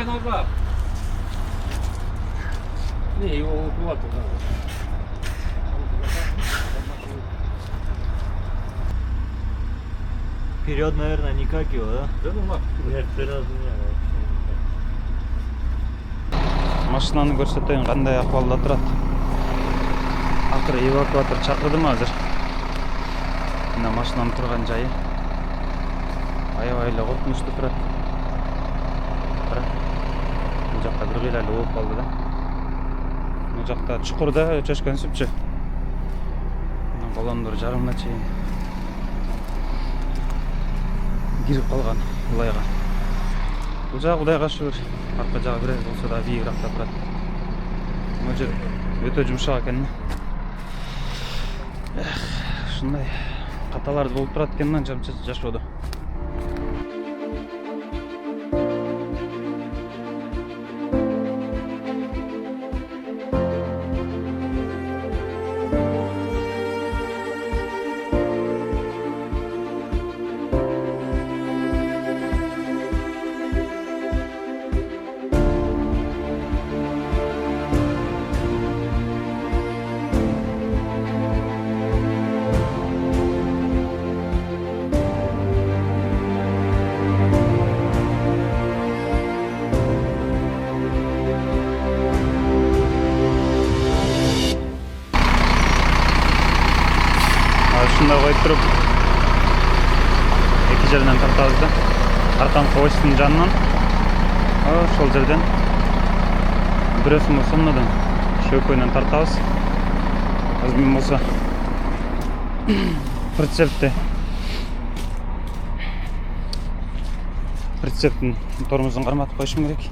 айналба. Не, его вот туда. Вперед, наверное, никак его, да? Да ну ма. Нет, вперед не. Машинаны көрсөтөйүн кандай акыбалда турат. Акыры эвакуатор чакырдым азыр. Мына машинанын турган жайы. Аябай эле коркунучтуу турат. Кара. Бул жакта бир кыйла эле болуп калды да. Бул жакта чукурда өчөшкөнсүпчү. Мына балондор жарымына чейин кирип калган улайга. Бул жак Кудайга шүгүр. Арка жагы бир аз болсо да бийигиракта турат. Бул жер өтө жумшак экен. Ушундай каталар болуп турат экен да жашоодо. Şunda koyup durup iki жерден тартабыз да. Арканкы осьтун жанынан. Ошол жерден бирөөсүн болсо мындан шөкөйнөн тартабыз. Азыр мен болсо прицептин тормозун карматып коюшум керек.